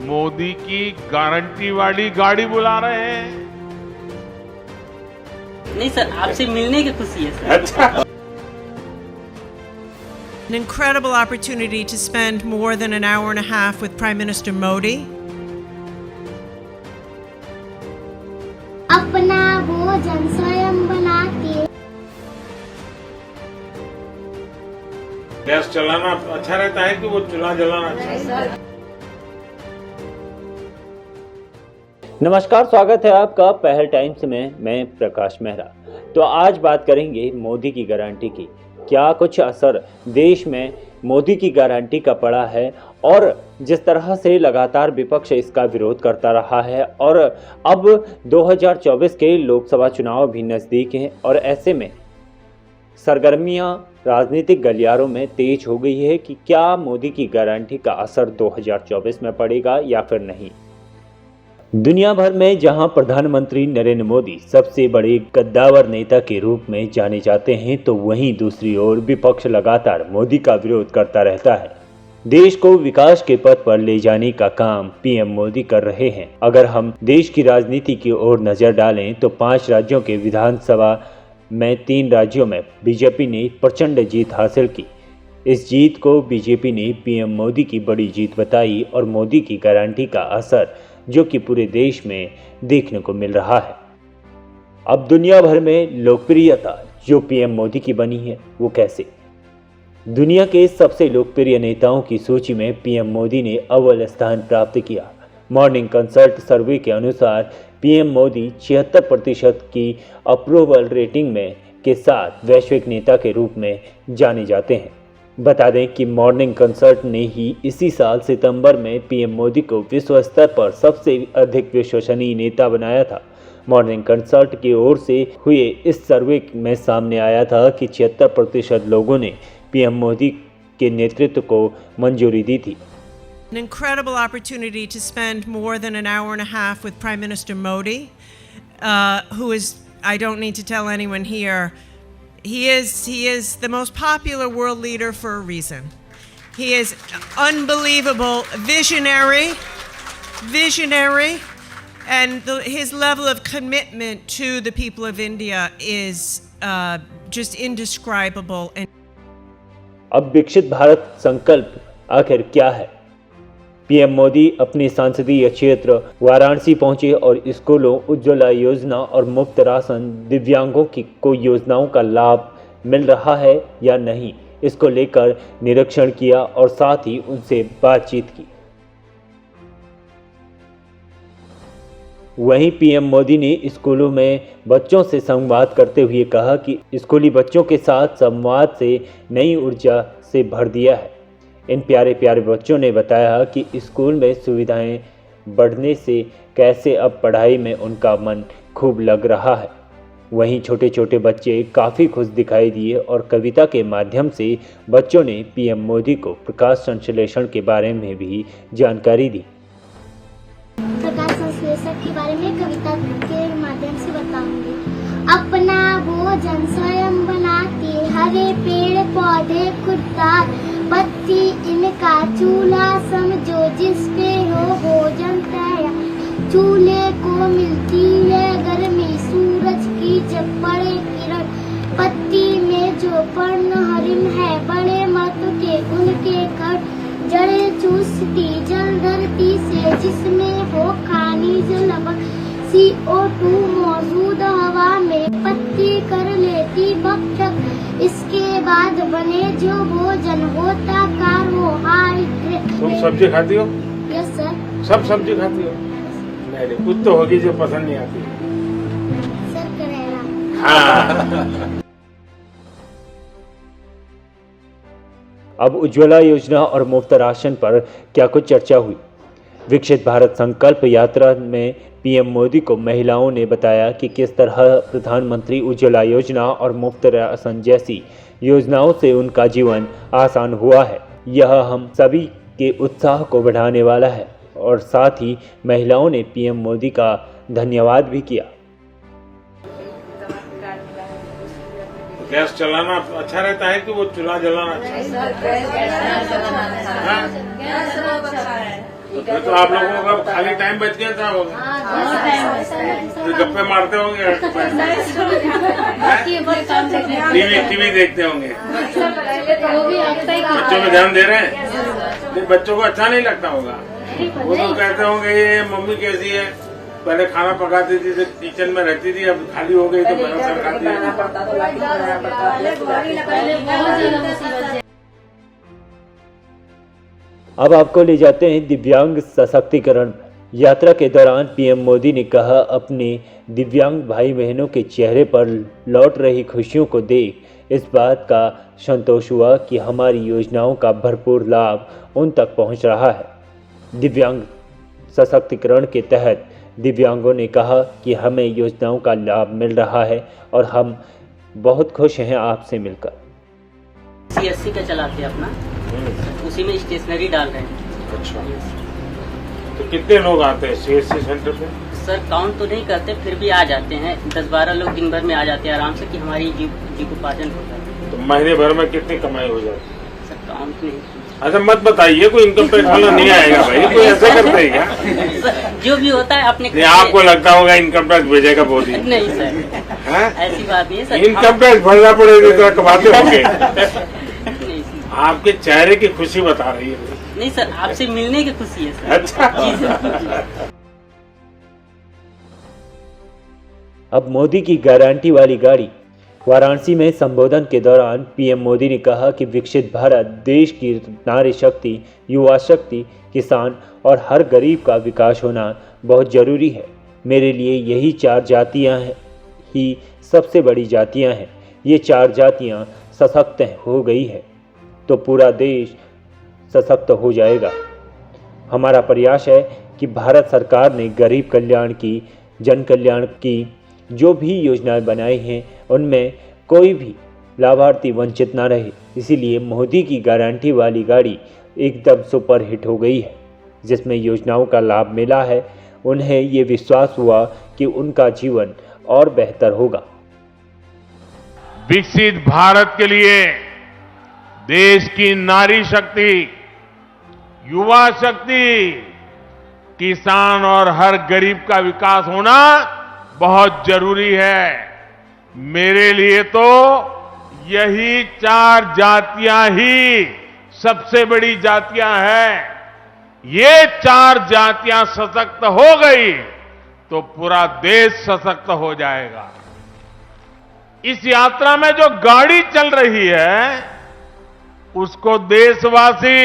मोदी की गारंटी वाली गाड़ी बुला रहे हैं। नहीं सर, आपसे मिलने की खुशी है सर। अच्छा। An incredible opportunity to spend more than an hour and a half with Prime Minister Modi. अपना भोजन स्वयं बनाते। गैस चलाना अच्छा रहता है कि वो चूल्हा जलाना अच्छा है? नमस्कार, स्वागत है आपका पहल टाइम्स में। मैं प्रकाश मेहरा। तो आज बात करेंगे मोदी की गारंटी की। क्या कुछ असर देश में मोदी की गारंटी का पड़ा है, और जिस तरह से लगातार विपक्ष इसका विरोध करता रहा है, और अब 2024 के लोकसभा चुनाव भी नज़दीक हैं, और ऐसे में सरगर्मियां राजनीतिक गलियारों में तेज हो गई है कि क्या मोदी की गारंटी का असर 2024 में पड़ेगा या फिर नहीं। दुनिया भर में जहां प्रधानमंत्री नरेंद्र मोदी सबसे बड़े कद्दावर नेता के रूप में जाने जाते हैं, तो वहीं दूसरी ओर विपक्ष लगातार मोदी का विरोध करता रहता है। देश को विकास के पथ पर ले जाने का काम पीएम मोदी कर रहे हैं। अगर हम देश की राजनीति की ओर नजर डालें तो 5 राज्यों के विधानसभा में 3 राज्यों में बीजेपी ने प्रचंड जीत हासिल की। इस जीत को बीजेपी ने पीएम मोदी की बड़ी जीत बताई, और मोदी की गारंटी का असर जो कि पूरे देश में देखने को मिल रहा है। अब दुनिया भर में लोकप्रियता जो पीएम मोदी की बनी है, वो कैसे? दुनिया के सबसे लोकप्रिय नेताओं की सूची में पीएम मोदी ने अव्वल स्थान प्राप्त किया। मॉर्निंग कंसल्ट सर्वे के अनुसार पीएम मोदी 76% की अप्रूवल रेटिंग में के साथ वैश्विक नेता के रूप में जाने जाते हैं। बता दें कि मॉर्निंग कंसल्ट ने ही इसी साल सितंबर में पीएम मोदी को विश्व स्तर पर सबसे अधिक विश्वसनीय नेता बनाया था। मॉर्निंग कंसल्ट की ओर से हुए इस सर्वे में सामने आया था कि 76% लोगों ने पीएम मोदी के नेतृत्व को मंजूरी दी थी। An incredible opportunity to spend more than an hour and a half with Prime Minister Modi, who is, I don't need to tell anyone here, he is the most popular world leader for a reason. He is unbelievable, visionary, and his level of commitment to the people of India is just indescribable. अब विकसित भारत संकल्प आखिर क्या है? PM Modi अपने संसदीय क्षेत्र वाराणसी पहुंचे और स्कूलों, उज्ज्वला योजना और मुफ्त राशन, दिव्यांगों की कोई योजनाओं का लाभ मिल रहा है या नहीं, इसको लेकर निरीक्षण किया और साथ ही उनसे बातचीत की। वहीं पीएम मोदी ने स्कूलों में बच्चों से संवाद करते हुए कहा कि स्कूली बच्चों के साथ संवाद से नई ऊर्जा से भर दिया है। इन प्यारे प्यारे बच्चों ने बताया कि स्कूल में सुविधाएं बढ़ने से कैसे अब पढ़ाई में उनका मन खूब लग रहा है। वहीं छोटे छोटे बच्चे काफ़ी खुश दिखाई दिए, और कविता के माध्यम से बच्चों ने पीएम मोदी को प्रकाश संश्लेषण के बारे में भी जानकारी दी। प्रकाश संश्लेषण के बारे में कविता के माध्यम से बताऊंगी। अपना भोजन स्वयं बनाते, हरे पेड़ पौधे खुददार, पत्ती इनका चूल्हा समझो जिस पे हो भोजन तैयार। चूल्हे को मिलती है गर्मी सूरज की जब पड़े किरण, पत्ती में जो पर्ण हरिम है बड़े महत्व के उनके कण। जड़ें चूसती जल धरती से जिसमें हो खनिज लवण, CO2 मौजूद हवा में पत्ती कर लेती भक्षक। इसके बाद बने जो भोजन होता कार्बोहाइड्रेट। तुम सब्जी खाती हो? Yes sir. सब सब्जी खाती हो? नहीं, कुछ तो होगी जो पसंद नहीं आती। सर करेला। हाँ। अब उज्ज्वला योजना और मुफ्त राशन पर क्या कुछ चर्चा हुई? विकसित भारत संकल्प यात्रा में पीएम मोदी को महिलाओं ने बताया कि किस तरह प्रधानमंत्री उज्ज्वला योजना और मुफ्त राशन जैसी योजनाओं से उनका जीवन आसान हुआ है। यह हम सभी के उत्साह को बढ़ाने वाला है, और साथ ही महिलाओं ने पीएम मोदी का धन्यवाद भी किया। गैस चलाना अच्छा रहता है कि वो चूल्हा जलाना अच्छा है? फिर तो आप लोगों का खाली टाइम बच गया क्या होगा? फिर गप्पे मारते होंगे, टीवी देखते होंगे। बच्चों में ध्यान दे रहे हैं? नहीं, बच्चों को अच्छा नहीं लगता होगा। वो तो कहते होंगे ये मम्मी कैसी है, पहले खाना पकाती थी तो किचन में रहती थी, अब खाली हो गई तो बना सरकाती है। अब आपको ले जाते हैं दिव्यांग सशक्तिकरण। यात्रा के दौरान पीएम मोदी ने कहा, अपने दिव्यांग भाई बहनों के चेहरे पर लौट रही खुशियों को देख इस बात का संतोष हुआ कि हमारी योजनाओं का भरपूर लाभ उन तक पहुंच रहा है। दिव्यांग सशक्तिकरण के तहत दिव्यांगों ने कहा कि हमें योजनाओं का लाभ मिल रहा है और हम बहुत खुश हैं आपसे मिलकर। CSC का चलाते हैं अपना, उसी में स्टेशनरी डाल रहे हैं। अच्छा, तो कितने लोग आते हैं CSC सेंटर पे? सर काउंट तो नहीं करते, फिर भी आ जाते हैं 10-12 लोग दिन भर में आ जाते हैं आराम से, कि हमारी जीविकोपार्जन होता है। तो महीने भर में कितनी कमाई हो जाती है? सर काउंट नहीं। अच्छा मत बताइए, कोई इनकम टैक्स वाला नहीं आएगा भाई, कोई ऐसे करते है क्या? सर जो भी होता है अपने नहीं, आपको लगता होगा इनकम टैक्स भेजेगा मोदी? नहीं सर, हैं? ऐसी बात नहीं है सर। इनकम टैक्स भरना पड़ेगा तो कमाते होंगे। नहीं सर। आपके चेहरे की खुशी बता रही है। नहीं सर, आपसे मिलने की खुशी है सर। अच्छा। जी सर। अब मोदी की गारंटी वाली गाड़ी। वाराणसी में संबोधन के दौरान पीएम मोदी ने कहा कि विकसित भारत देश की नारी शक्ति, युवा शक्ति, किसान और हर गरीब का विकास होना बहुत जरूरी है। मेरे लिए यही 4 जातियां ही सबसे बड़ी जातियां हैं। ये 4 जातियां सशक्त हो गई है तो पूरा देश सशक्त हो जाएगा। हमारा प्रयास है कि भारत सरकार ने गरीब कल्याण की, जन कल्याण की जो भी योजनाएं बनाई हैं उनमें कोई भी लाभार्थी वंचित ना रहे। इसीलिए मोदी की गारंटी वाली गाड़ी एकदम सुपर हिट हो गई है। जिसमें योजनाओं का लाभ मिला है, उन्हें ये विश्वास हुआ कि उनका जीवन और बेहतर होगा। विकसित भारत के लिए देश की नारी शक्ति, युवा शक्ति, किसान और हर गरीब का विकास होना बहुत जरूरी है। मेरे लिए तो यही 4 जातियां ही सबसे बड़ी जातियां हैं। ये 4 जातियां सशक्त हो गई तो पूरा देश सशक्त हो जाएगा। इस यात्रा में जो गाड़ी चल रही है उसको देशवासी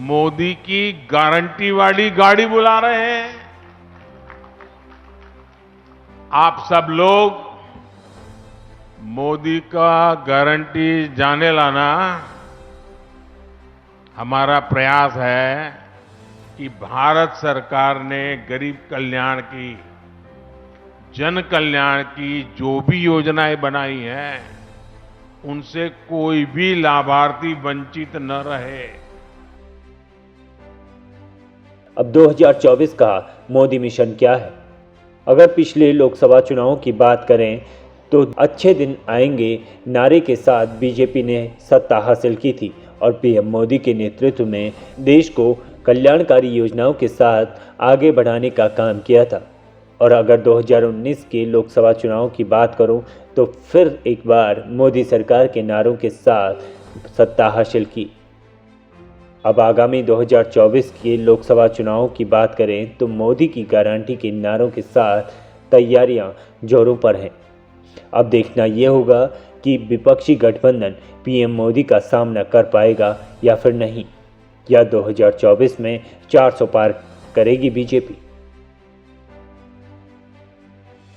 मोदी की गारंटी वाली गाड़ी बुला रहे हैं। आप सब लोग मोदी का गारंटी जाने लाना। हमारा प्रयास है कि भारत सरकार ने गरीब कल्याण की, जन कल्याण की जो भी योजनाएं बनाई हैं उनसे कोई भी लाभार्थी वंचित न रहे। अब 2024 का मोदी मिशन क्या है? अगर पिछले लोकसभा चुनावों की बात करें तो अच्छे दिन आएंगे नारे के साथ बीजेपी ने सत्ता हासिल की थी और पीएम मोदी के नेतृत्व में देश को कल्याणकारी योजनाओं के साथ आगे बढ़ाने का काम किया था। और अगर 2019 के लोकसभा चुनाव की बात करूं तो फिर एक बार मोदी सरकार के नारों के साथ सत्ता हासिल की। अब आगामी 2024 के लोकसभा चुनावों की बात करें तो मोदी की गारंटी के नारों के साथ तैयारियां जोरों पर हैं। अब देखना यह होगा कि विपक्षी गठबंधन पीएम मोदी का सामना कर पाएगा या फिर नहीं, या 2024 में 400 पार करेगी बीजेपी।